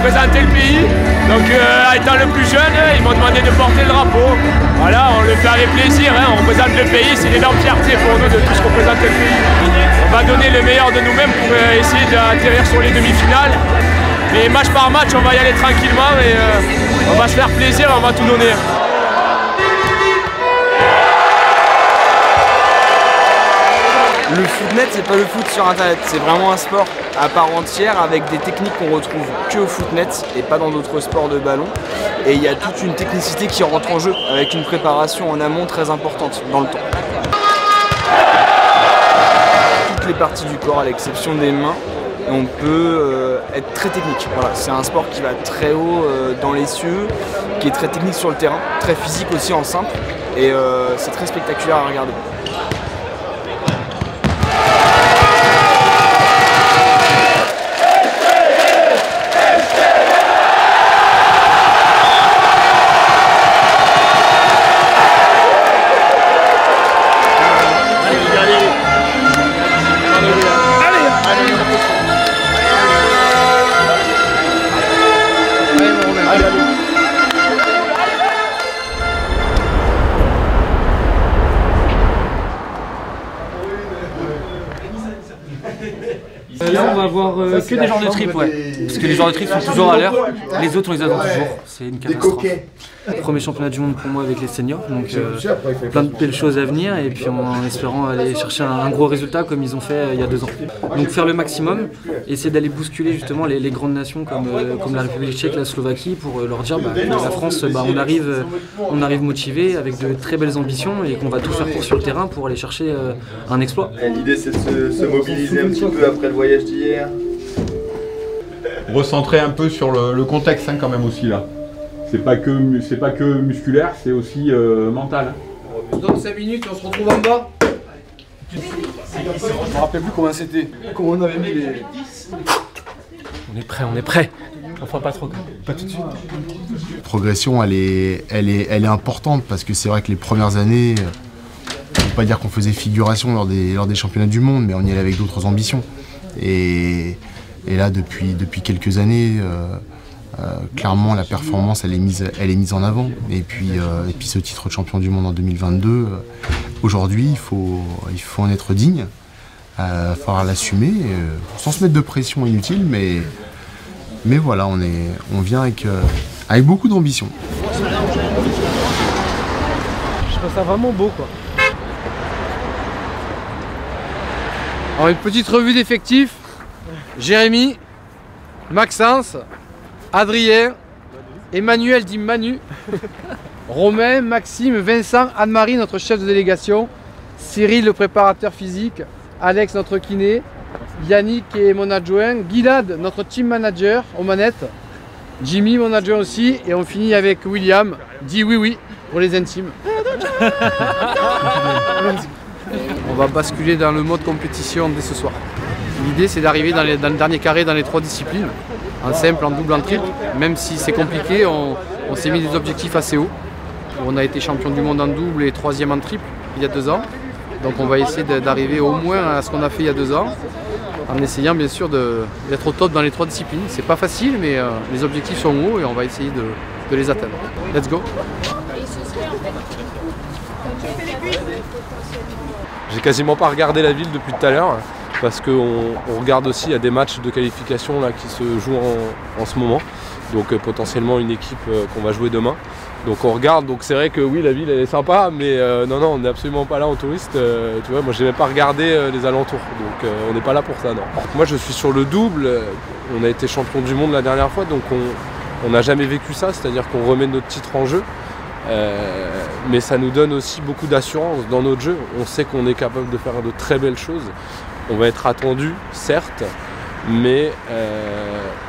représenter le pays. Donc étant le plus jeune, ils m'ont demandé de porter le drapeau. Voilà, on le fait avec plaisir, hein. On représente le pays, c'est une énorme fierté pour nous de tous représenter le pays. On va donner le meilleur de nous-mêmes pour essayer d'atterrir sur les demi-finales. Mais match par match, on va y aller tranquillement et on va se faire plaisir et on va tout donner. Le footnet, c'est pas le foot sur internet, c'est vraiment un sport à part entière avec des techniques qu'on retrouve que au footnet et pas dans d'autres sports de ballon. Et il y a toute une technicité qui rentre en jeu avec une préparation en amont très importante dans le temps. Toutes les parties du corps à l'exception des mains, on peut être très technique. Voilà, c'est un sport qui va très haut dans les cieux, qui est très technique sur le terrain, très physique aussi en simple et c'est très spectaculaire à regarder. Là on va avoir que des genres de tripes, ouais. Parce que les genres de tripes sont toujours à l'heure, les autres on les attend toujours, c'est une catastrophe. Premier championnat du monde pour moi avec les seniors, donc plein de belles choses à venir et puis en espérant aller chercher un gros résultat comme ils ont fait il y a 2 ans. Donc faire le maximum, essayer d'aller bousculer justement les grandes nations comme la République tchèque, la Slovaquie pour leur dire la France on arrive motivé avec de très belles ambitions et qu'on va tout faire pour sur le terrain pour aller chercher un exploit. L'idée c'est de se mobiliser un petit peu après le voyage d'hier. Recentrer un peu sur le contexte quand même aussi là. C'est pas que musculaire, c'est aussi mental. On se donne 5 minutes et on se retrouve en bas. Je me rappelle plus comment c'était, comment on avait mis les... On est prêt. On fera pas trop. Pas tout de suite. La progression, elle est importante parce que c'est vrai que les premières années, on ne peut pas dire qu'on faisait figuration lors des championnats du monde, mais on y allait avec d'autres ambitions. Et là, depuis quelques années, clairement, la performance, elle est mise en avant. Et puis ce titre de champion du monde en 2022, aujourd'hui, il faut en être digne. Il va falloir l'assumer, sans se mettre de pression inutile, mais voilà, on vient avec beaucoup d'ambition. Je trouve ça vraiment beau, quoi. Alors, une petite revue d'effectifs. Jérémy, Maxence, Adrien, Emmanuel dit Manu, Romain, Maxime, Vincent, Anne-Marie, notre chef de délégation, Cyril, le préparateur physique, Alex, notre kiné, Yannick est mon adjoint, Gilad, notre team manager aux manettes, Jimmy, mon adjoint aussi, et on finit avec William, dit oui pour les intimes. On va basculer dans le mode compétition dès ce soir. L'idée c'est d'arriver dans le dernier carré dans les 3 disciplines, en simple, en double, en triple. Même si c'est compliqué, on s'est mis des objectifs assez hauts. On a été champion du monde en double et 3e en triple il y a 2 ans. Donc on va essayer d'arriver au moins à ce qu'on a fait il y a 2 ans, en essayant bien sûr d'être au top dans les 3 disciplines. C'est pas facile, mais les objectifs sont hauts et on va essayer de les atteindre. Let's go! J'ai quasiment pas regardé la ville depuis tout à l'heure parce qu'on regarde aussi, il y a des matchs de qualification là, qui se jouent en ce moment. Donc potentiellement une équipe qu'on va jouer demain. Donc on regarde, donc c'est vrai que oui la ville elle est sympa, mais non on n'est absolument pas là en touriste. Tu vois, moi j'ai même pas regardé les alentours, donc on n'est pas là pour ça, non. Moi je suis sur le double, on a été champion du monde la dernière fois, donc on n'a jamais vécu ça, c'est-à-dire qu'on remet notre titre en jeu. Mais ça nous donne aussi beaucoup d'assurance dans notre jeu. On sait qu'on est capable de faire de très belles choses. On va être attendu, certes, mais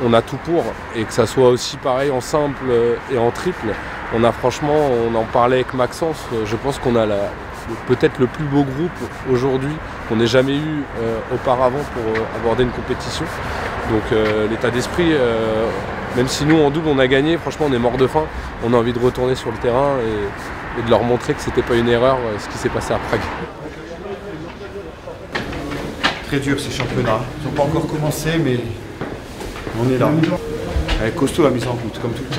on a tout pour. Et que ça soit aussi pareil en simple et en triple. On a franchement, on en parlait avec Maxence, je pense qu'on a peut-être le plus beau groupe aujourd'hui qu'on ait jamais eu auparavant pour aborder une compétition. Donc l'état d'esprit, même si nous en double on a gagné, franchement on est mort de faim. On a envie de retourner sur le terrain et de leur montrer que c'était pas une erreur ce qui s'est passé à Prague. Très dur ces championnats. Ils n'ont pas encore commencé mais on est là. Elle est costaud la mise en route, comme tout le temps.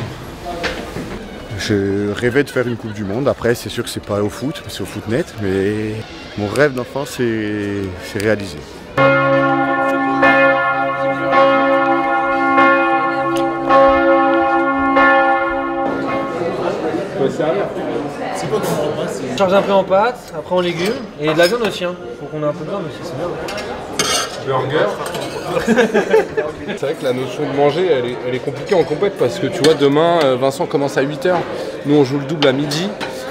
Je rêvais de faire une Coupe du Monde. Après, c'est sûr que c'est pas au foot, c'est au footnet, mais mon rêve d'enfant, c'est réalisé. C'est quoi qu'on repasse? Charge un peu en pâtes, après en légumes, et de la viande aussi. Hein. Faut qu'on ait un peu de viande aussi, c'est bien. Burger. C'est vrai que la notion de manger, elle est compliquée en compète parce que tu vois, demain, Vincent commence à 8h, nous on joue le double à midi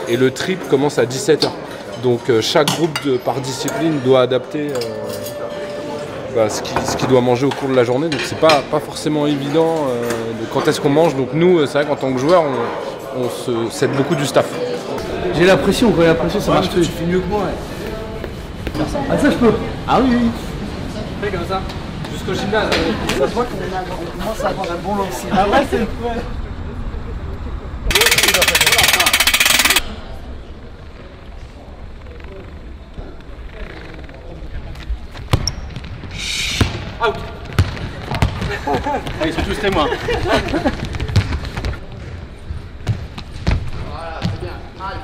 et le triple commence à 17h. Donc chaque groupe par discipline doit adapter ce qu'il doit manger au cours de la journée. Donc c'est pas forcément évident de quand est-ce qu'on mange. Donc nous, c'est vrai qu'en tant que joueur, on s'aide beaucoup du staff. J'ai l'impression, quand il y a l'impression, ça marche. Tu fais mieux que moi. Ouais. Ah ça je peux. Ah oui, oui. Fais comme ça. Jusqu'au gymnase. Ça se voit qu'on commence à avoir un bon lancer. Ah ouais, c'est ouais. Out. Ils sont tous témoins. Voilà, c'est bien. Allez.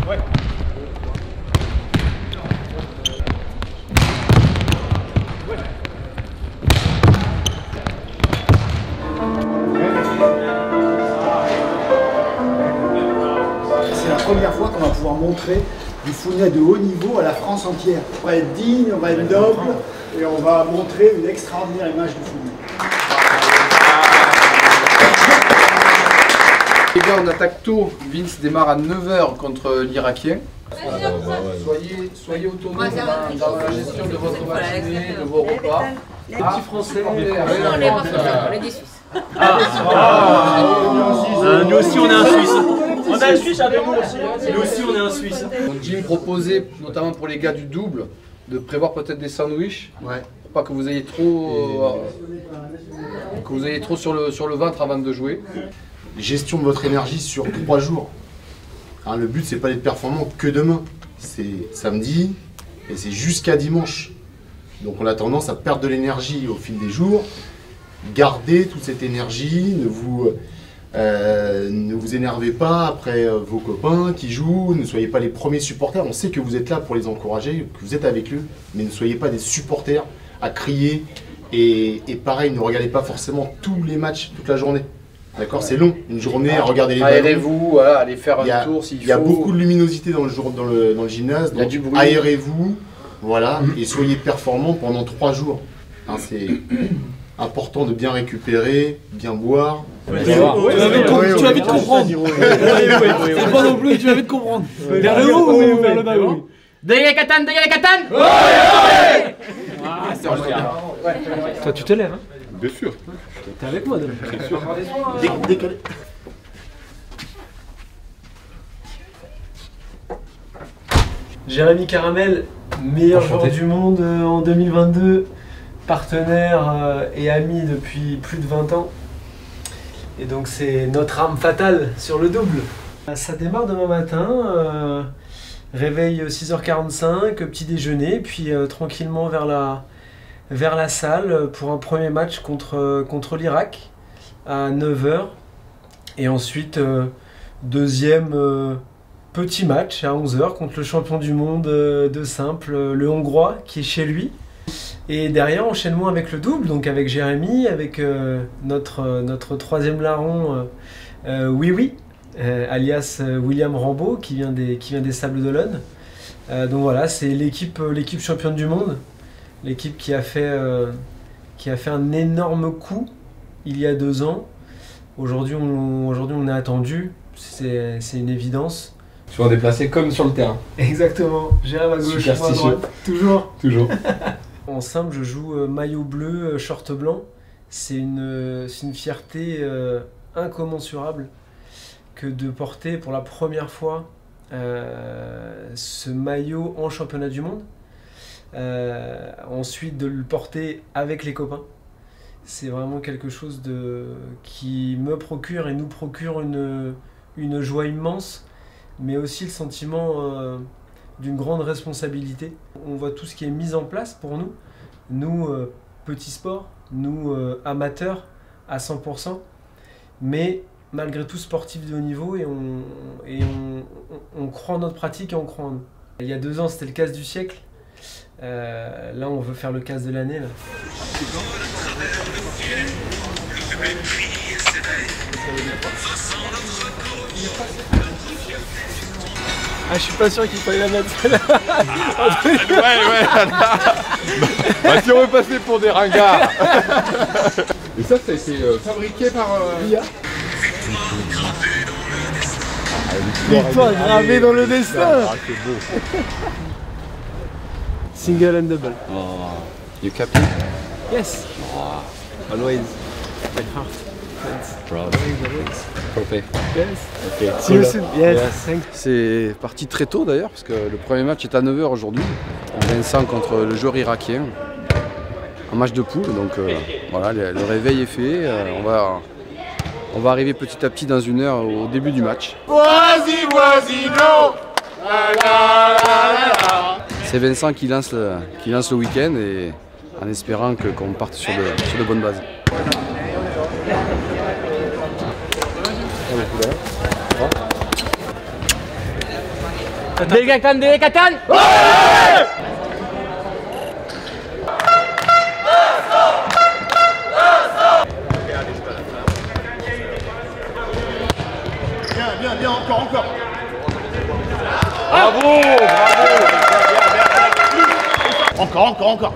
Ouais. C'est la première fois qu'on va pouvoir montrer du footnet de haut niveau à la France entière. On va être digne, on va être noble et on va montrer une extraordinaire image du footnet. Les gars, on attaque tôt. Vince démarre à 9h contre l'Irakien. Soyez autour de nous dans la gestion de votre matinée, de vos repas. Les petits Français, les Suisses. Nous aussi on est un Suisse. On a un Suisse avec nous aussi. Nous aussi on est un Suisse. Donc Jim proposait, notamment pour les gars du double, de prévoir peut-être des sandwichs. Ouais. Pour pas que vous ayez trop, sur le ventre avant de jouer. Gestion de votre énergie sur 3 jours. Hein, le but, c'est pas d'être performant que demain. C'est samedi et c'est jusqu'à dimanche. Donc on a tendance à perdre de l'énergie au fil des jours. Gardez toute cette énergie, ne vous énervez pas après vos copains qui jouent, ne soyez pas les premiers supporters. On sait que vous êtes là pour les encourager, que vous êtes avec eux, mais ne soyez pas des supporters à crier. Et pareil, ne regardez pas forcément tous les matchs toute la journée. D'accord, c'est long, une journée à regarder les ballons. Aérez-vous, voilà, allez faire un tour s'il faut. Il y a beaucoup de luminosité dans le gymnase, il y a du bruit. Aérez-vous, voilà, et soyez performants pendant 3 jours. Hein, c'est important de bien récupérer, bien boire. Tu vas vite comprendre. C'est pas non plus, tu vas vite comprendre. Vers le haut ou vers le bas? Derrière les katanes, derrière les katanes. Toi tu te lèves, hein? Bien sûr. T'es avec moi demain. Bien sûr. Décalé. Jérémy Caramel, meilleur joueur du monde en 2022, partenaire et ami depuis plus de 20 ans. Et donc c'est notre arme fatale sur le double. Ça démarre demain matin, réveil 6h45, petit déjeuner, puis tranquillement vers la salle pour un premier match contre l'Irak à 9h. Et ensuite, deuxième petit match à 11h contre le champion du monde de simple, le Hongrois, qui est chez lui. Et derrière, enchaînement avec le double, donc avec Jérémy, avec notre troisième larron, alias William Rambaud, qui vient des Sables d'Olonne. Donc voilà, c'est l'équipe championne du monde, l'équipe qui a fait un énorme coup il y a 2 ans. Aujourd'hui, on est attendu, c'est une évidence. Tu vas en déplacer comme sur le terrain. Exactement, Jérémy à gauche, moi à droite. Toujours. En simple, je joue maillot bleu, short blanc. C'est une fierté incommensurable que de porter pour la première fois ce maillot en championnat du monde. Ensuite, de le porter avec les copains. C'est vraiment quelque chose qui me procure et nous procure une joie immense, mais aussi le sentiment d'une grande responsabilité. On voit tout ce qui est mis en place pour nous, petits sports, nous amateurs à 100%, mais malgré tout sportifs de haut niveau, et on croit en notre pratique et on croit en nous. Il y a 2 ans, c'était le casse du siècle. Là, on veut faire le casse de l'année. Ah, je suis pas sûr qu'il fallait la mettre celle-là. Bah, si on veut passer pour des ringards. Et ça a été fabriqué par... Victoire gravée dans le destin. Ah, c'est beau. Single and double. Oh, you captain? Yes. Oh, always. My heart. Proud. Trophy. Yes. Okay. See you soon. Yes. C'est parti très tôt d'ailleurs, parce que le premier match est à 9 h aujourd'hui. Vincent contre le joueur irakien. Un match de poule, donc voilà, le réveil est fait. On va arriver petit à petit dans 1 heure au début du match. C'est Vincent qui lance le week-end et en espérant qu'on parte sur de bonnes bases. Dégagatan, dégagatan! Bien, encore. Bravo. Encore.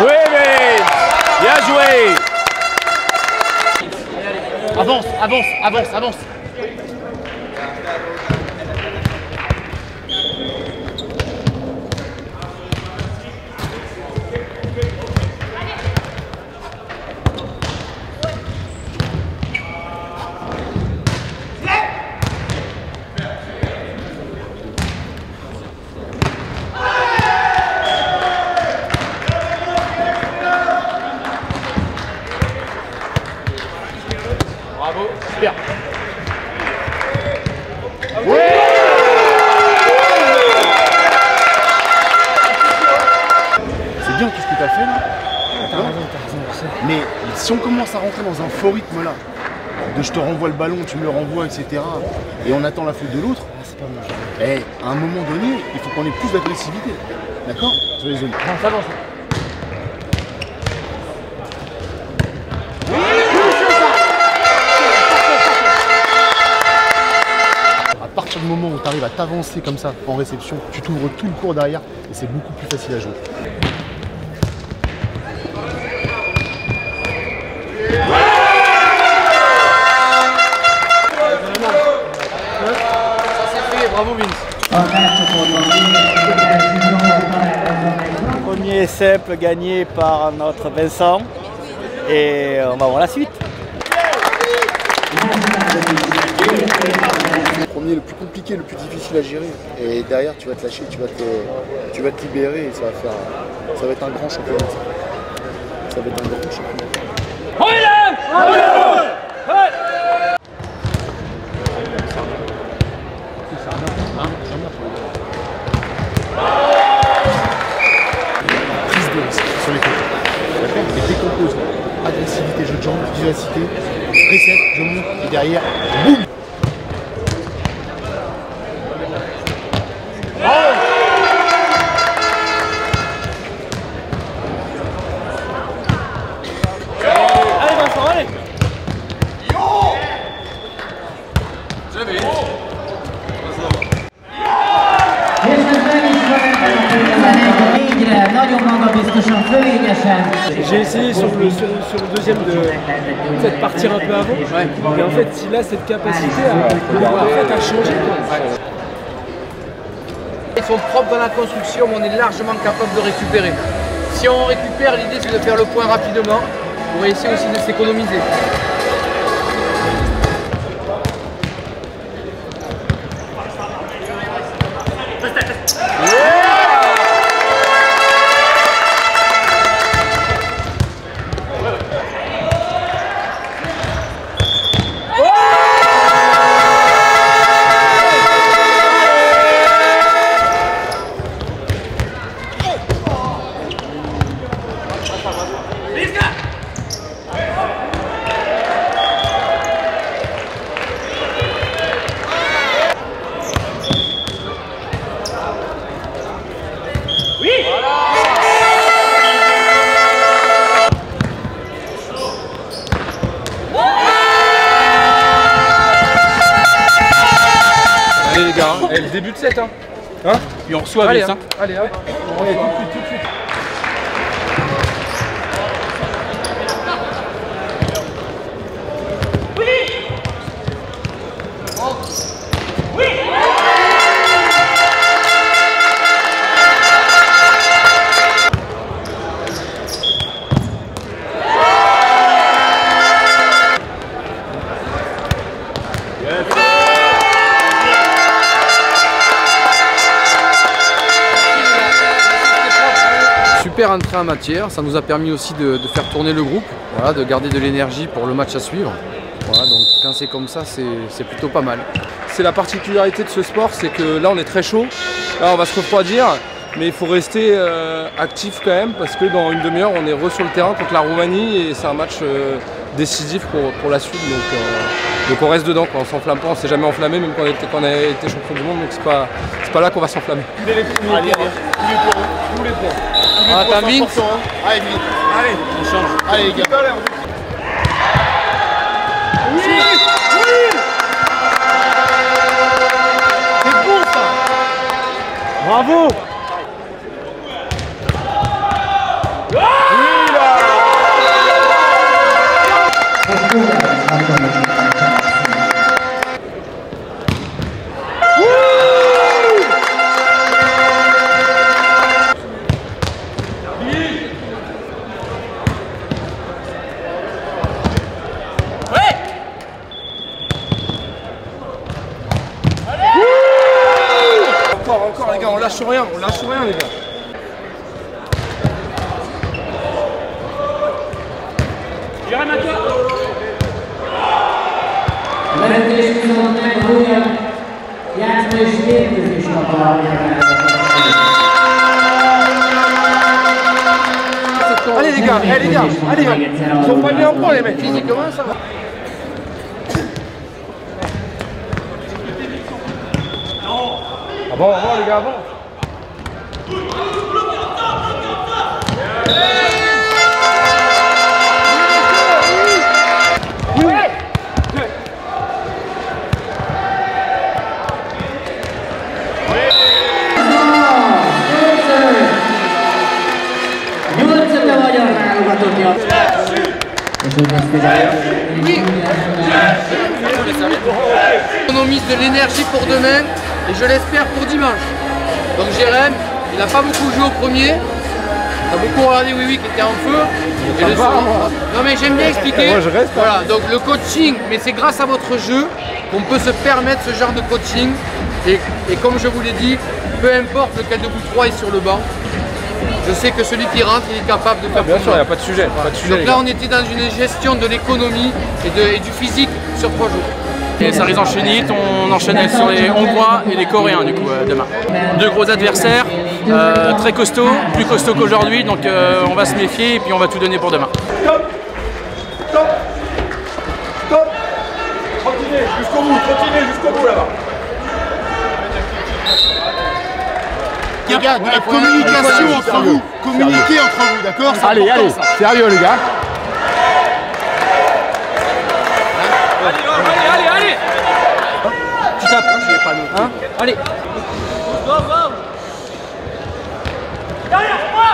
Oui, mais bien joué. Avance. Bravo, super. C'est bien tout ce que tu as fait là. Mais si on commence à rentrer dans un faux rythme là, de je te renvoie le ballon, tu me le renvoies, etc. et on attend la faute de l'autre, à un moment donné, il faut qu'on ait plus d'agressivité. D'accord? Sur les zones. Ça va. À partir du moment où tu arrives à t'avancer comme ça en réception, tu t'ouvres tout le cours derrière et c'est beaucoup plus facile à jouer. Ça c'est fait, bravo Vince. Premier simple gagné par notre Vincent et on va voir la suite. Le premier, le plus compliqué, le plus difficile à gérer. Et derrière, tu vas te lâcher, tu vas te libérer et ça va être un grand championnat. Ça va être un grand championnat. Prise de risque sur les côtés. D'accord? Et décompose. Agressivité, jeu de jambes, vivacité, reset, je monte et derrière, boum! Allez Vincent, allez! J'ai essayé sur le deuxième de peut-être partir un peu avant. Et en fait, il a cette capacité à changer. Ils sont propres dans la construction, mais on est largement capable de récupérer. Si on récupère, l'idée c'est de faire le point rapidement pour essayer aussi de s'économiser. Allez les gars, le début de 7 hein. Et on reçoit allez, vite, hein. Allez, tout de suite, tout de suite. Super entrée en matière, ça nous a permis aussi de faire tourner le groupe, voilà, de garder de l'énergie pour le match à suivre. Voilà, donc quand c'est comme ça, c'est plutôt pas mal. C'est la particularité de ce sport, c'est que là on est très chaud, là on va se refroidir, mais il faut rester actif quand même parce que dans une demi-heure on est sur le terrain contre la Roumanie et c'est un match décisif pour la suite. Donc on reste dedans, quand on s'enflamme pas, on s'est jamais enflammé même quand on a été champion du monde, donc c'est pas là qu'on va s'enflammer. Allez, tous les points. Ah, t'as mis Allez, vite. Allez, on change. Allez les gars. Oui, oui. C'est bon ça. Bravo. Encore les gars, on lâche rien les gars. Jérém à toi. Allez les gars, allez, ils sont pas bien en point les mecs. Physiquement ça va. Avant les gars, avant. On économise de l'énergie pour demain et je l'espère pour dimanche. Donc Jérém, il n'a pas beaucoup joué au premier. Il a beaucoup regardé Oui qui était en feu. Et le non mais j'aime bien expliquer. Moi je reste. Voilà, donc le coaching, mais c'est grâce à votre jeu qu'on peut se permettre ce genre de coaching. Et comme je vous l'ai dit, peu importe lequel de vous trois est sur le banc, je sais que celui qui rentre, il est capable de faire. Bien sûr, il n'y a pas de sujet. Pas de sujet donc là, on était dans une gestion de l'économie et du physique sur 3 jours. Et ça risque d'enchaîner, on enchaîne sur les Hongrois et les Coréens du coup demain. 2 gros adversaires, très costauds, plus costauds qu'aujourd'hui, donc on va se méfier et puis on va tout donner pour demain. Stop. Continuez jusqu'au bout là-bas. Les gars, de la communication entre vous, communiquez entre vous, d'accord? Allez, sérieux les gars. Allez. Tu tapes, je vais pas nous. Hein? Allez. Derrière moi.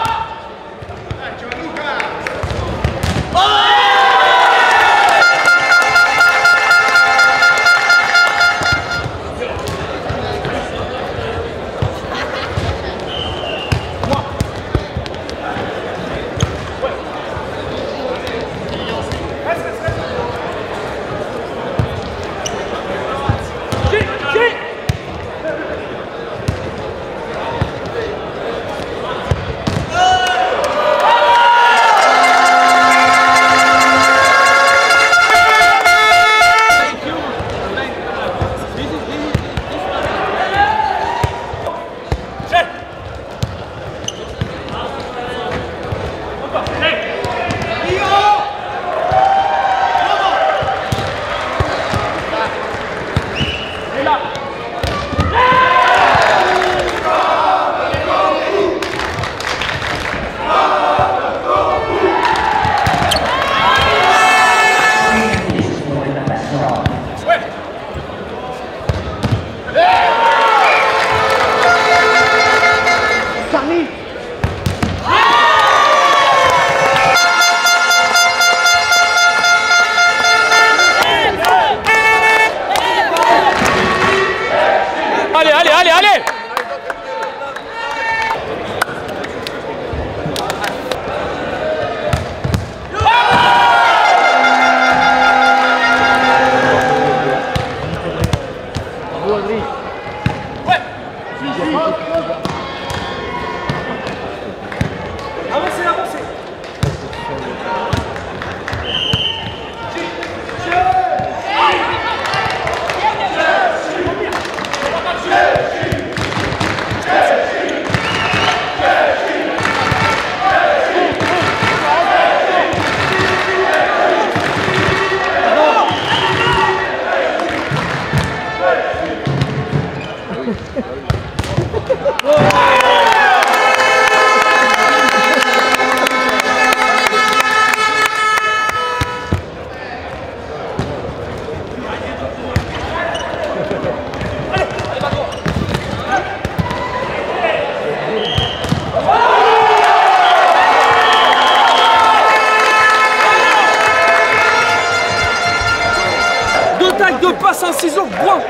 Attaque de passe en ciseaux, point.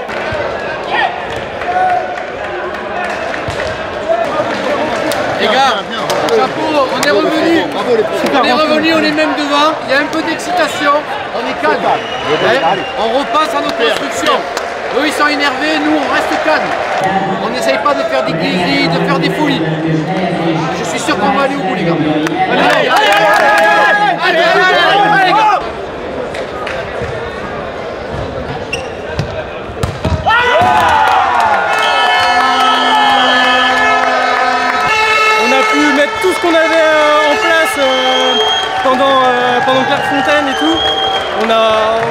Les gars, chapeau, on est revenu, on est même devant, il y a un peu d'excitation, on est calme. On repasse à notre construction. Eux ils sont énervés, nous on reste calme. On n'essaye pas de faire des guiseries, de faire des folies. Je suis sûr qu'on va aller au bout les gars. Allez, les gars. On a pu mettre tout ce qu'on avait en place pendant Clairefontaine et tout. On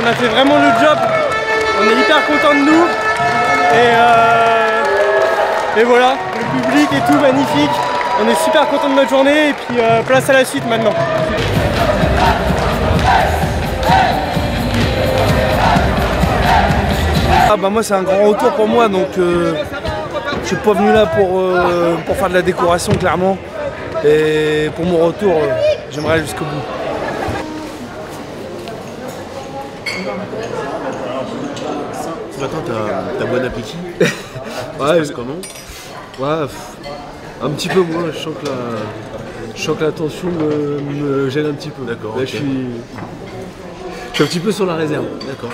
a fait vraiment le job. On est hyper content de nous. Et voilà, le public et tout, magnifique. On est super content de notre journée et puis place à la suite maintenant. Ah bah moi c'est un grand retour pour moi donc je suis pas venu là pour faire de la décoration clairement et pour mon retour j'aimerais aller jusqu'au bout. Ce matin t'as bon appétit. Ouais, comment? Ouais, un petit peu moins, je sens que la tension me gêne un petit peu. D'accord. Là Okay. je suis un petit peu sur la réserve. D'accord.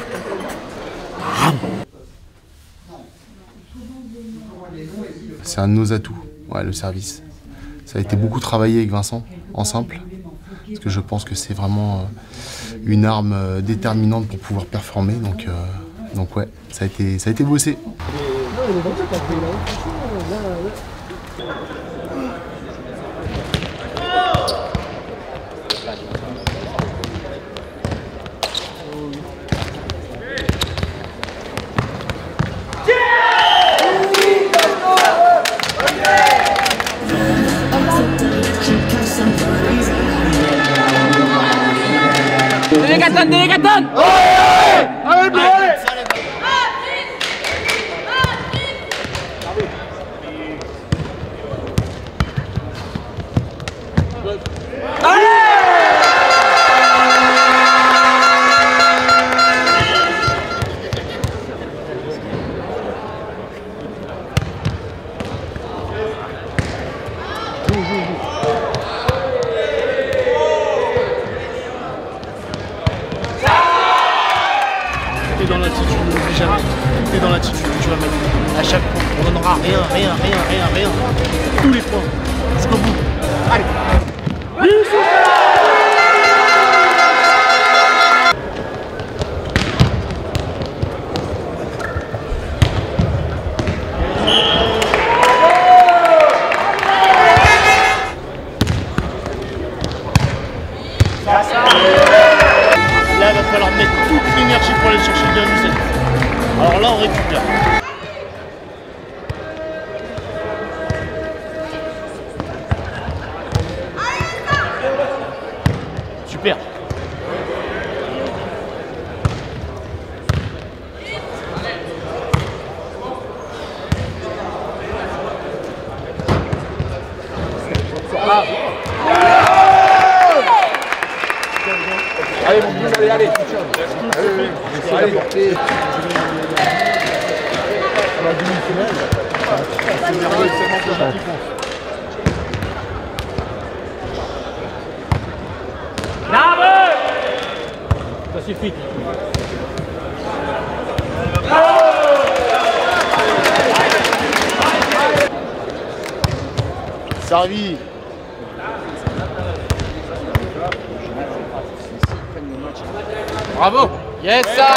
C'est un de nos atouts, ouais, le service. Ça a été beaucoup travaillé avec Vincent, en simple, parce que je pense que c'est vraiment une arme déterminante pour pouvoir performer, donc ouais, ça a été bossé. Delegaton! Allez, allez! T'es dans l'attitude, n'oublie jamais. T'es dans l'attitude que tu vas mettre. À chaque point, on donnera rien. Tous les points. Jusqu'au bout. Allez. Là, il va falloir mettre toute l'énergie pour aller chercher le bien. Alors là, on récupère. Super. Allez mon Guillaume, allez. Allez. Ça suffit. Servi. Bravo! Yes, ça!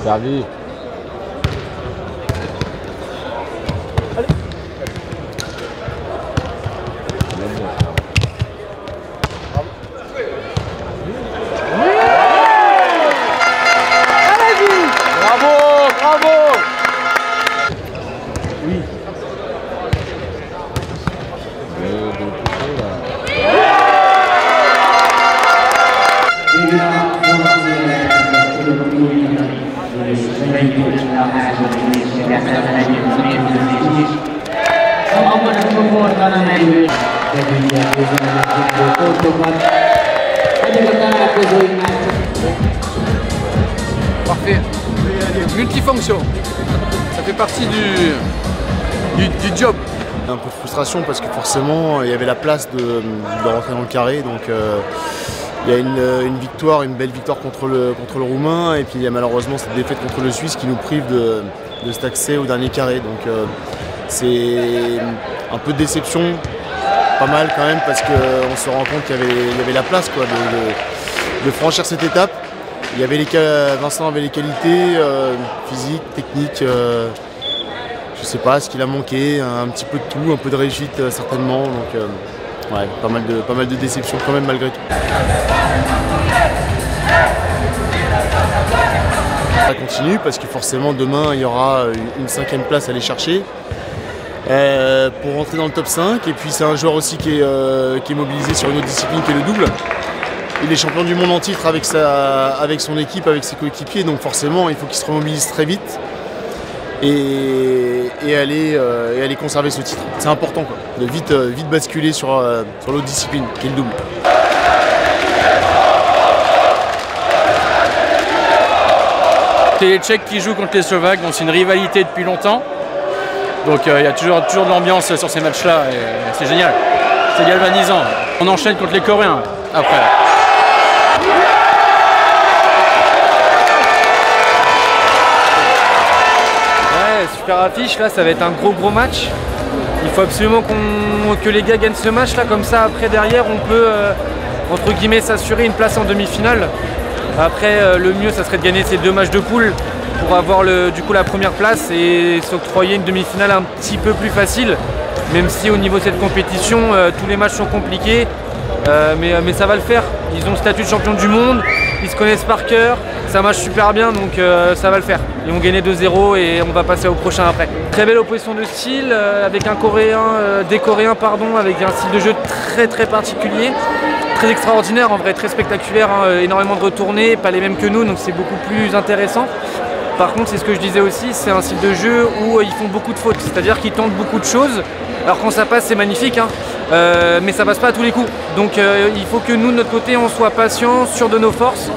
Servi. Bravo! Oui. Gracias. Parfait. Multifonction. Ça fait partie du job. Un peu de frustration parce que forcément il y avait la place de rentrer dans le carré. Donc il y a une victoire, une belle victoire contre le Roumain, et puis il y a malheureusement cette défaite contre le Suisse qui nous prive de cet accès au dernier carré. Donc c'est un peu de déception, pas mal quand même, parce qu'on se rend compte qu'il y avait la place quoi, de franchir cette étape. Vincent avait les qualités physiques, techniques, je sais pas ce qu'il a manqué, un petit peu de tout, un peu de réussite certainement. Donc ouais, pas mal de déceptions quand même malgré tout. Ça continue parce que forcément demain il y aura une 5e place à aller chercher pour rentrer dans le top 5, et puis c'est un joueur aussi qui est mobilisé sur une autre discipline qui est le double. Il est champion du monde en titre avec son équipe, avec ses coéquipiers, donc forcément il faut qu'il se remobilise très vite et aller conserver ce titre. C'est important quoi, de vite basculer sur l'autre discipline qui est le double. C'est les Tchèques qui jouent contre les Slovaques, donc c'est une rivalité depuis longtemps. Donc il y a toujours de l'ambiance sur ces matchs-là, et c'est génial. C'est galvanisant. On enchaîne contre les Coréens après. Ouais, super affiche, là ça va être un gros match. Il faut absolument que les gars gagnent ce match là, comme ça après derrière on peut entre guillemets s'assurer une place en demi-finale. Après le mieux ça serait de gagner ces 2 matchs de poule pour avoir du coup la première place et s'octroyer une demi-finale un petit peu plus facile, même si au niveau de cette compétition tous les matchs sont compliqués, mais ça va le faire. Ils ont le statut de champion du monde, ils se connaissent par cœur, ça marche super bien, donc ça va le faire. Ils vont gagner 2-0 et on va passer au prochain après. Très belle opposition de style avec des Coréens avec un style de jeu très particulier. Très extraordinaire en vrai, très spectaculaire, hein, énormément de retournées, pas les mêmes que nous, donc c'est beaucoup plus intéressant. Par contre, c'est ce que je disais aussi, c'est un style de jeu où ils font beaucoup de fautes, c'est-à-dire qu'ils tentent beaucoup de choses. Alors quand ça passe, c'est magnifique, hein, mais ça passe pas à tous les coups. Donc il faut que nous, de notre côté, on soit patients, sûrs de nos forces.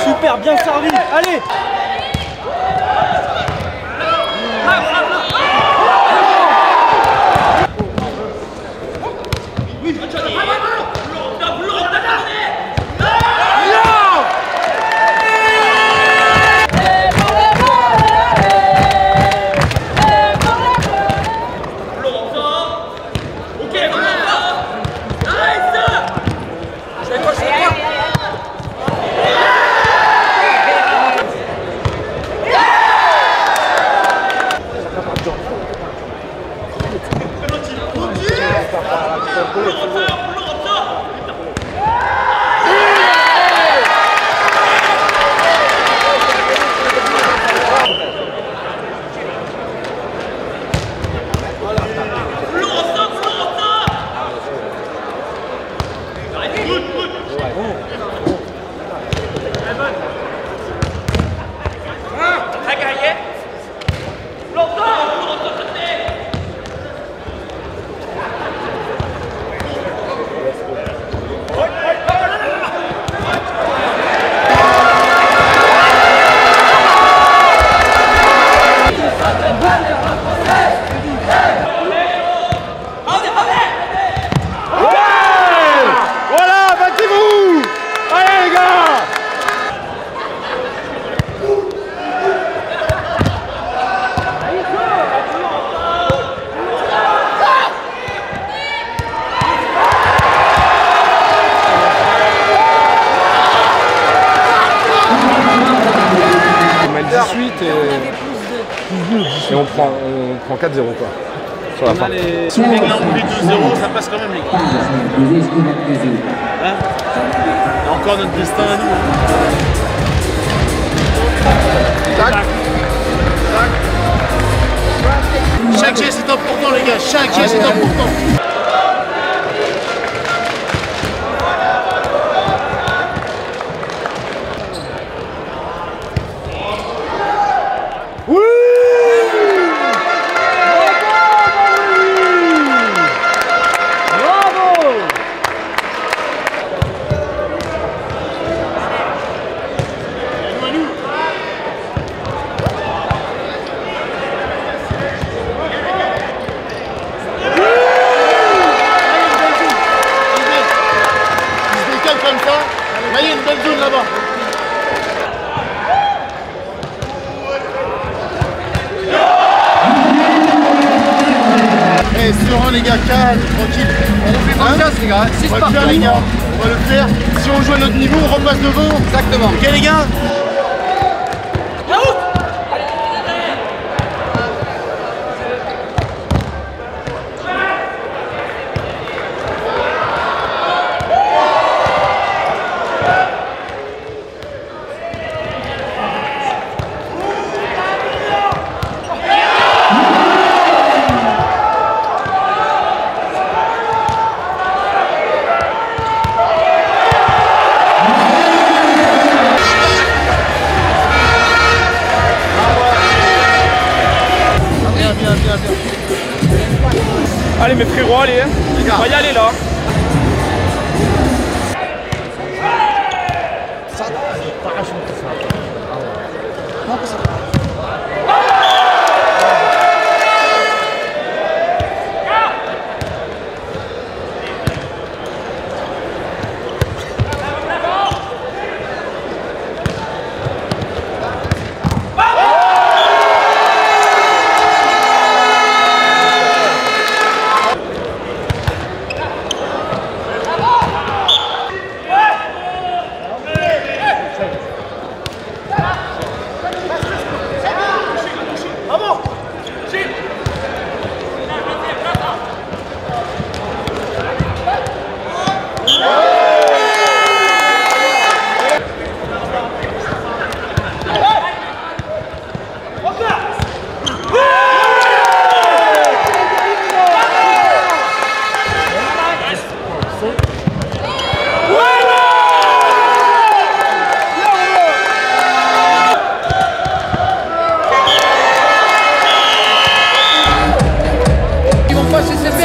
Super, bien servi, allez! Et on prend 4-0 quoi. sur la fin. Si on gagne l'envie 2-0, ça passe quand même les gars. Hein? Et encore notre destin à nous. Tac. Tac. Chaque geste est important les gars, chaque geste est important. Là, il y a une belle zone là-bas. Eh, serein les gars, calme, tranquille. On fait confiance les gars, 6 partout. Les gars, on va le faire. Si on joue à notre niveau, on repasse devant. Exactement. Ok les gars. Allez mes frérots, allez, hein. On va y aller là.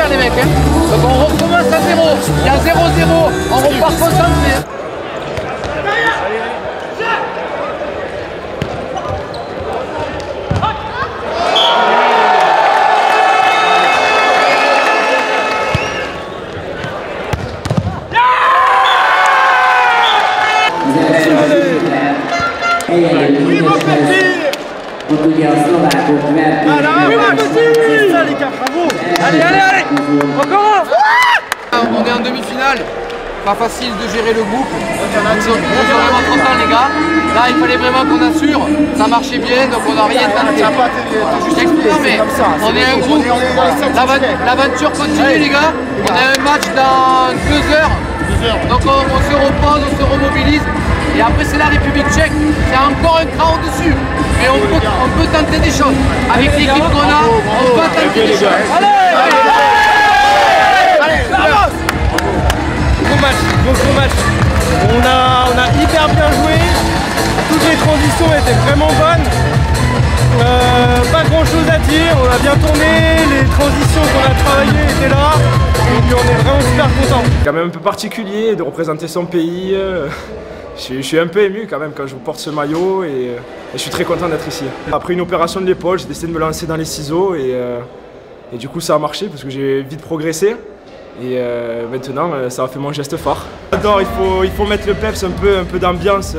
Les mecs, hein. Donc on recommence à 0. Il y a 0-0, on repart concentré. C'est ça les gars, bravo. Allez, allez, allez. Encore. On est en demi-finale. Pas facile de gérer le groupe. Ils sont vraiment contents les gars. Là il fallait vraiment qu'on assure. Ça marchait bien donc on n'a rien tenté. Non mais on est un groupe. L'aventure continue les gars. On a un match dans 2 heures. Donc on se repose, on se remobilise. Et après c'est la République tchèque. C'est encore un cran au-dessus. Mais on peut tenter des choses. Avec l'équipe qu'on a, on peut tenter des choses. Allez, Gros match. On a hyper bien joué. Toutes les transitions étaient vraiment bonnes. Pas grand chose à dire. On a bien tourné. Les transitions qu'on a travaillées étaient là. Et puis on est vraiment super contents. C'est quand même un peu particulier de représenter son pays. Je suis un peu ému quand même quand je porte ce maillot et je suis très content d'être ici. Après une opération de l'épaule, j'ai décidé de me lancer dans les ciseaux et du coup ça a marché parce que j'ai vite progressé. Et maintenant, ça a fait mon geste phare. J'adore, il faut mettre le peps, un peu d'ambiance.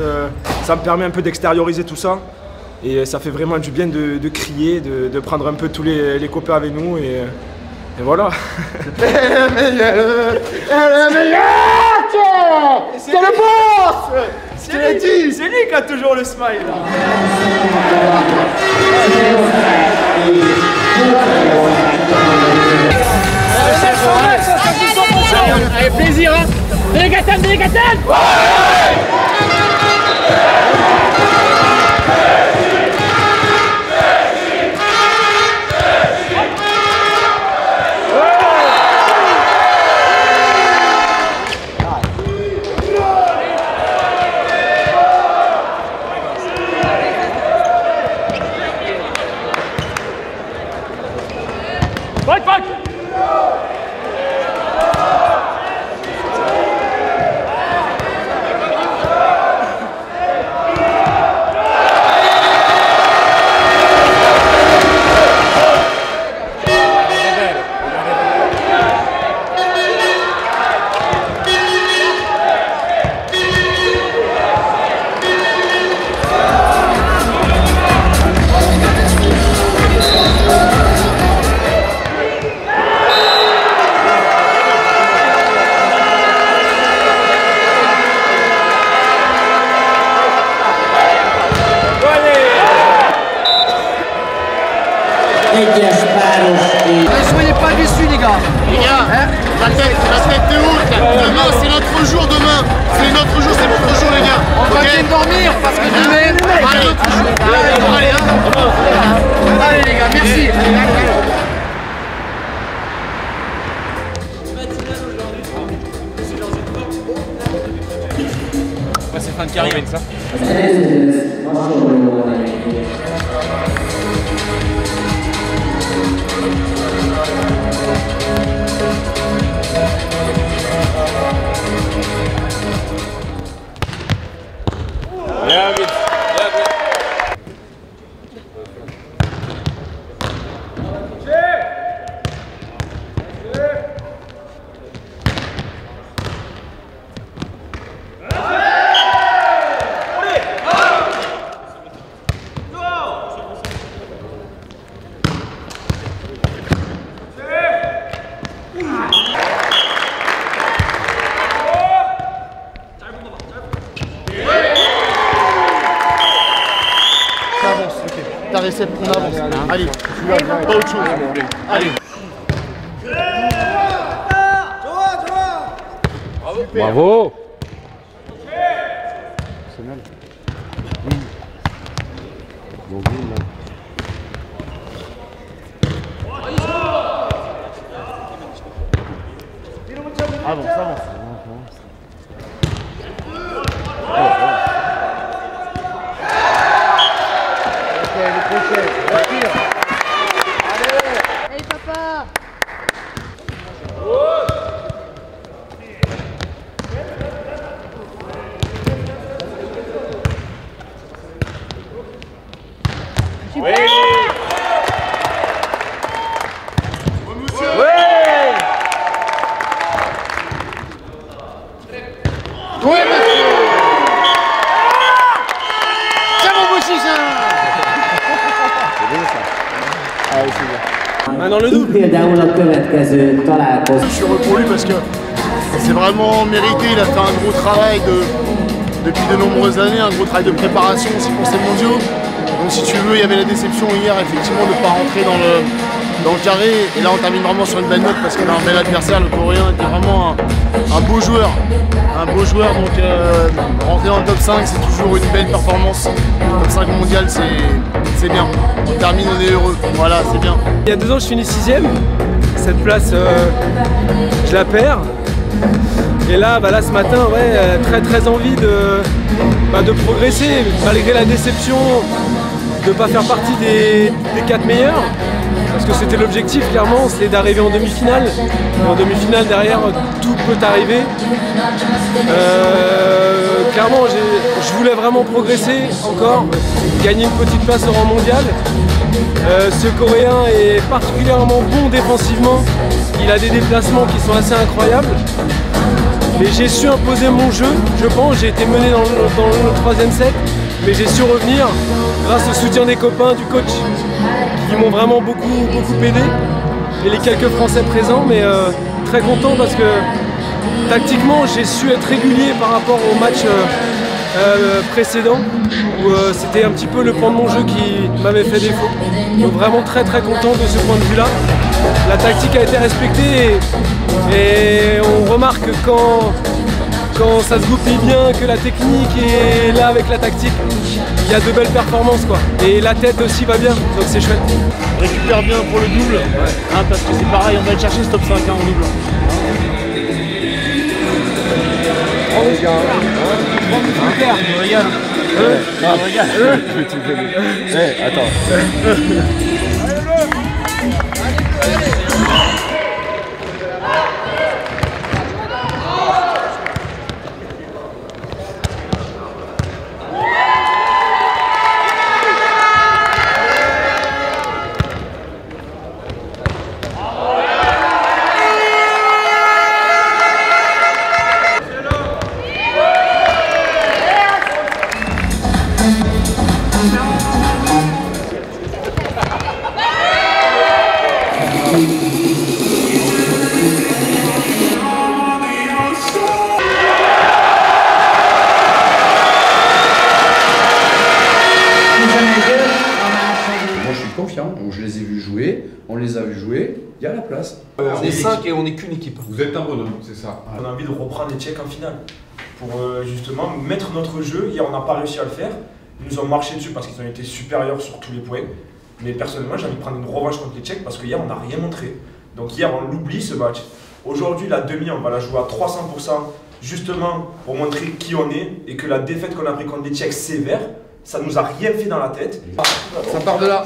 Ça me permet un peu d'extérioriser tout ça. Et ça fait vraiment du bien de crier, de prendre un peu tous les copains avec nous. Et voilà. Le meilleur, c'est le boss. C'est lui qui a toujours le smile. Là. Délégation, délégation. Fight, fight. Ne soyez pas déçus les gars. Les gars, la tête de haute. Demain, c'est notre jour demain. C'est notre jour, c'est votre jour les gars. On va bien dormir parce que demain, allez les gars, merci. C'est fin de carrière ça. Ta récepte, on avance. Allez, pas autre chose. Allez. Bravo. Avance, avance. Allez papa. Oui. Oui monsieur. C'est mon beau chicha. C'est bien ça. Allez, c'est bien. Maintenant le double. Je suis heureux pour lui parce que c'est vraiment mérité. Il a fait un gros travail depuis de nombreuses années, un gros travail de préparation aussi pour ces mondiaux. Donc si tu veux, il y avait la déception hier effectivement de ne pas rentrer dans le carré. Et là on termine vraiment sur une belle note parce qu'on a un bel adversaire. Le Coréen était vraiment un beau joueur. Un beau joueur, donc rentrer dans le top 5 c'est toujours une belle performance. Le top 5 mondial c'est bien. On termine, on est heureux. Voilà, c'est bien. Il y a 2 ans je finis 6ème. Cette place je la perds. Et là, là ce matin, ouais, très envie de progresser malgré la déception de ne pas faire partie des 4 meilleurs. Parce que c'était l'objectif clairement, c'est d'arriver en demi-finale. En demi-finale derrière, tout peut arriver. Clairement, je voulais vraiment progresser encore, gagner une petite place au rang mondial. Ce Coréen est particulièrement bon défensivement. Il a des déplacements qui sont assez incroyables. Mais j'ai su imposer mon jeu, je pense. J'ai été mené dans le 3e set, mais j'ai su revenir grâce au soutien des copains, du coach, qui m'ont vraiment beaucoup aidé. Et les quelques Français présents, mais très content parce que tactiquement, j'ai su être régulier par rapport au match précédent où c'était un petit peu le point de mon jeu qui m'avait fait défaut. Donc vraiment très content de ce point de vue là. La tactique a été respectée et Et on remarque quand ça se goupille bien, que la technique est là avec la tactique, il y a de belles performances quoi. Et la tête aussi va bien, donc c'est chouette. On récupère bien pour le double, hein, parce que c'est pareil, on va aller chercher ce top 5 hein, en double. Oh les gars, je me régale. Je me régale. Attends. Je les ai vus jouer, on les a vus jouer, il y a la place. On est 5 et on n'est qu'une équipe. Vous êtes un bonhomme, c'est ça. On a envie de reprendre les Tchèques en finale pour justement mettre notre jeu. Hier, on n'a pas réussi à le faire. Ils nous ont marché dessus parce qu'ils ont été supérieurs sur tous les points. Mais personnellement, j'ai envie de prendre une revanche contre les Tchèques parce qu'hier, on n'a rien montré. Donc hier, on l'oublie ce match. Aujourd'hui, la demi, on va la jouer à 300%, justement pour montrer qui on est et que la défaite qu'on a prise contre les Tchèques sévère, ça nous a rien fait dans la tête. Ça part de là.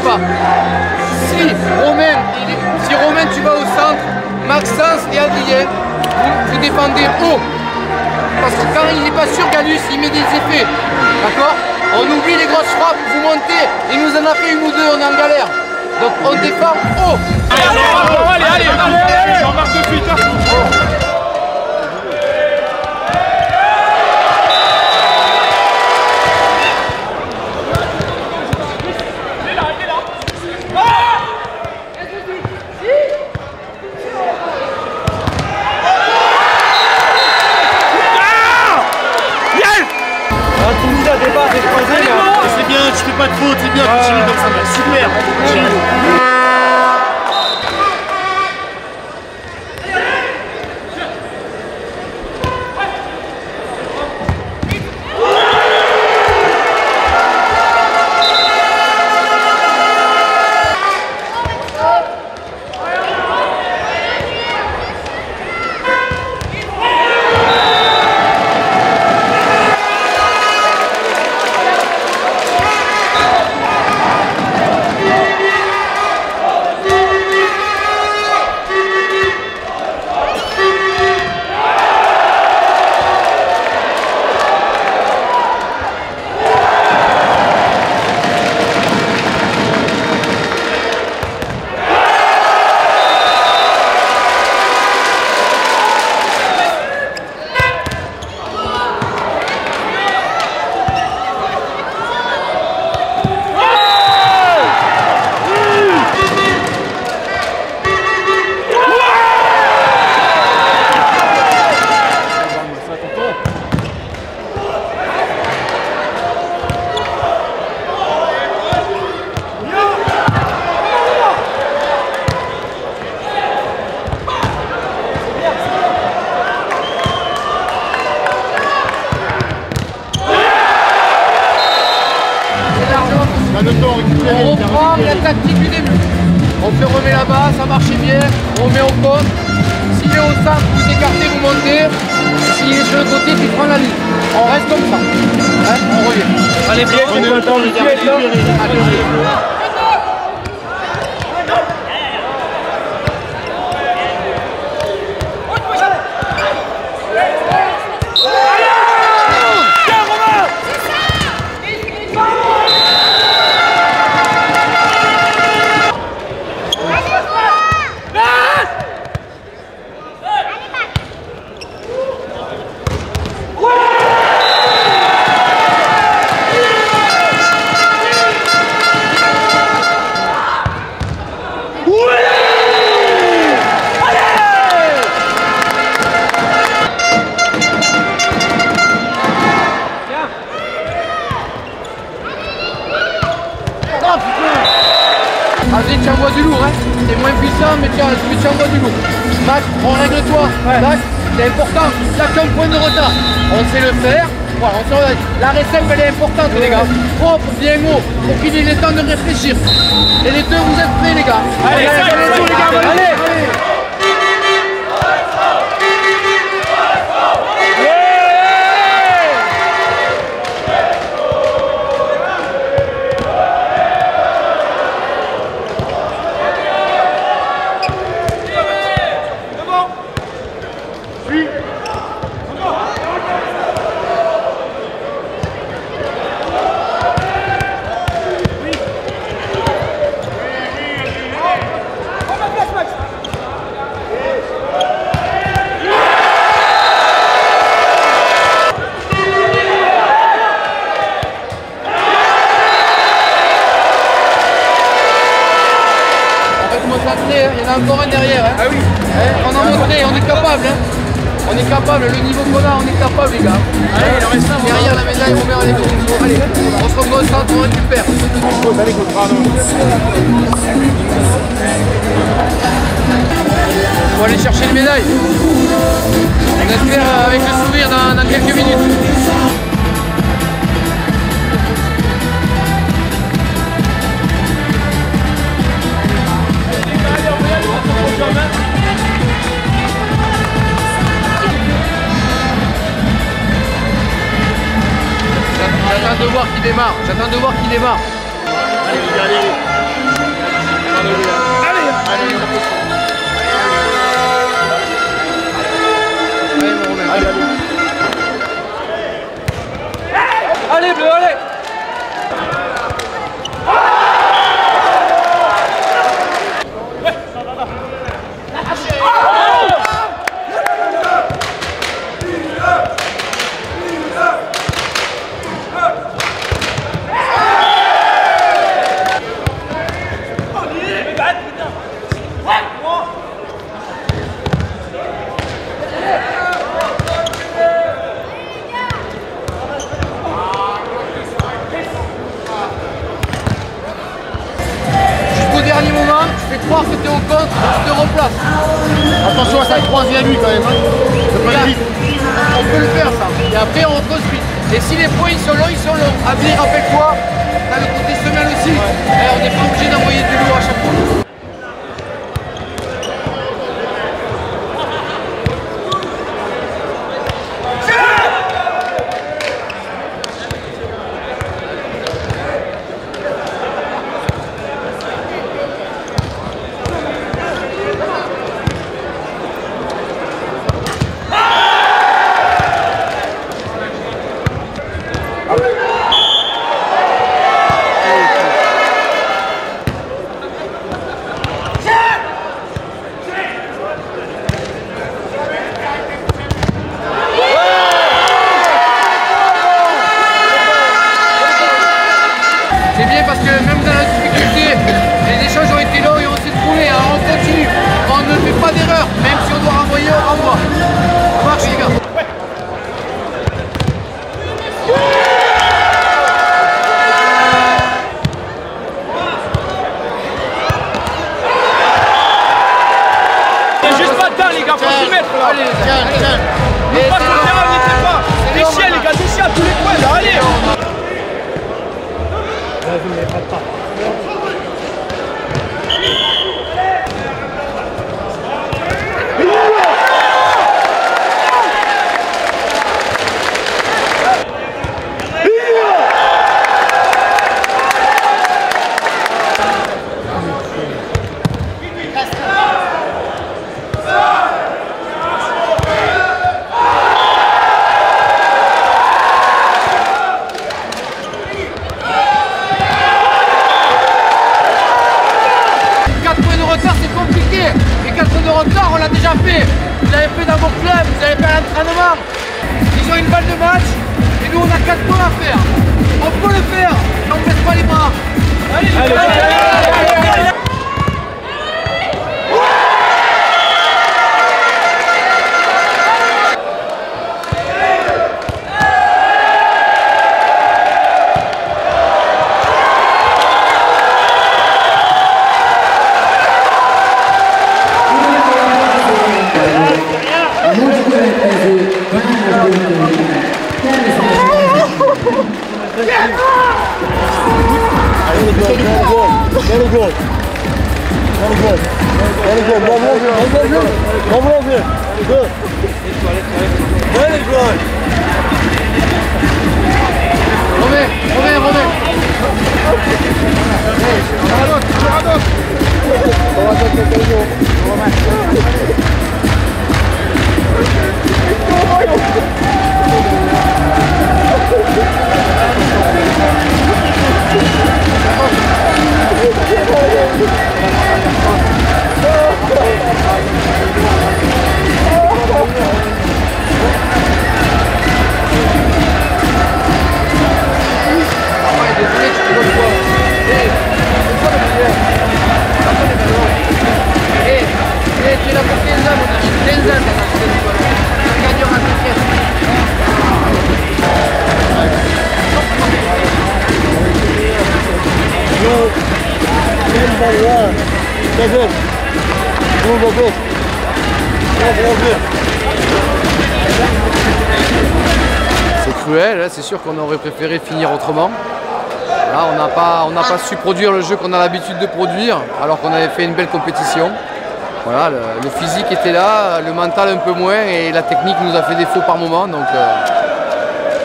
Pas. Si Romain tu vas au centre, Maxence et Adrien, vous défendez haut. Parce que quand il n'est pas sur Galus, il met des effets. D'accord? On oublie les grosses frappes, vous montez, il nous en a fait une ou deux, on est en galère. Donc on défend haut. Allez, on marque de suite. C'est bien, tu fais pas de faute, c'est bien, continue comme ça, mec. Super, continue. on prend la tactique du début. On fait remet là-bas, ça marchait bien, on met au compte. S'il est au centre, vous écartez, vous montez. S'il est sur le côté, tu prends la ligne. On reste comme ça. Hein, on revient. Allez, prenez le temps, les gars. Vas-y, tu envoies du lourd, hein. T'es moins puissant, mais tu envoies du lourd. Max, on règle-toi. Max, c'est important. T'as qu'un point de retard. On sait le faire. Voilà, on sait... La réserve, elle est importante, les gars. Propre, bien haut, pour qu'il ait le temps de réfléchir. Et les deux, vous êtes prêts, les gars. Allez, allez, les gars, allez. Il y en a encore un derrière. Hein. Ah oui. On a montré, on est capable. Hein. On est capable, le niveau qu'on a, on est capable, les gars. Allez, il en reste un. Derrière la médaille, on met en égo. Allez, on se reconcentre, on récupère. On va aller chercher les médailles. On espère avec le sourire dans quelques minutes. J'attends de voir qui démarre. J'attends de voir qui démarre. Allez, allez, allez, bleu, allez. Dernier moment, je fais croire que tu es au contre, je te replace. Attention à cette troisième lui quand même. Hein. On peut le faire ça. Et après on reconstruit. Et si les points ils sont longs, ils sont longs. Abdi, rappelle-toi, t'as le côté semelle aussi. Et on n'est pas obligé d'envoyer du lourd à chaque fois. C'est bien parce que même dans la difficulté, les échanges ont été longs et on s'est trouvé, alors on continue. On ne fait pas d'erreur, même si on doit renvoyer, on renvoie. Ça marche les gars. Il n'y a juste pas de temps les gars, faut s'y mettre là. Allez, tiens. Et pas sur le terrain, n'hésitez pas. Des chiens les gars, des chiens à tous les coins là, allez. Là, vous n'avez pas de temps. tort, on l'a déjà fait. Vous l'avez fait dans vos clubs, vous avez fait à l'entraînement. Ils ont une balle de match et nous on a 4 points à faire. On peut le faire, on ne baisse pas les bras. Allez. C'est cruel, c'est sûr qu'on aurait préféré finir autrement. Là, on n'a pas su produire le jeu qu'on a l'habitude de produire, alors qu'on avait fait une belle compétition. Voilà, le physique était là, le mental un peu moins, et la technique nous a fait défaut par moment. Donc,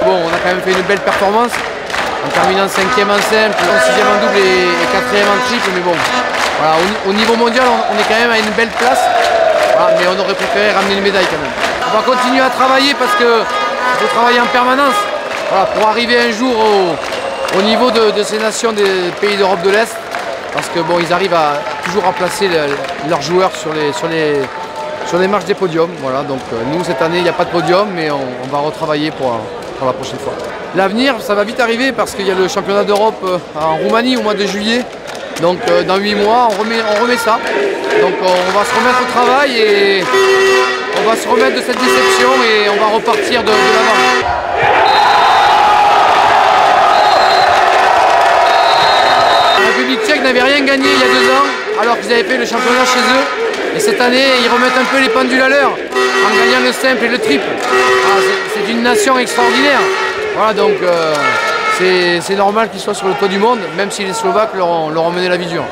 bon, on a quand même fait une belle performance, en terminant 5e en simple, 6e en double et 4e en triple. Mais bon, voilà, au niveau mondial, on est quand même à une belle place, voilà, mais on aurait préféré ramener une médaille quand même. On va continuer à travailler parce qu'il faut travailler en permanence, voilà, pour arriver un jour au niveau de ces nations des pays d'Europe de l'Est, parce que bon, ils arrivent toujours à placer leurs joueurs sur les marches des podiums. Voilà, donc nous cette année il n'y a pas de podium, mais on va retravailler pour la prochaine fois. L'avenir, ça va vite arriver parce qu'il y a le championnat d'Europe en Roumanie au mois de juillet. Donc dans 8 mois, on remet ça. Donc on va se remettre au travail et on va se remettre de cette déception et on va repartir de l'avant. La République tchèque n'avait rien gagné il y a 2 ans alors qu'ils avaient fait le championnat chez eux. Et cette année, ils remettent un peu les pendules à l'heure en gagnant le simple et le triple. Ah, c'est une nation extraordinaire. Voilà, donc c'est normal qu'ils soient sur le toit du monde, même si les Slovaques leur ont mené la vie dure.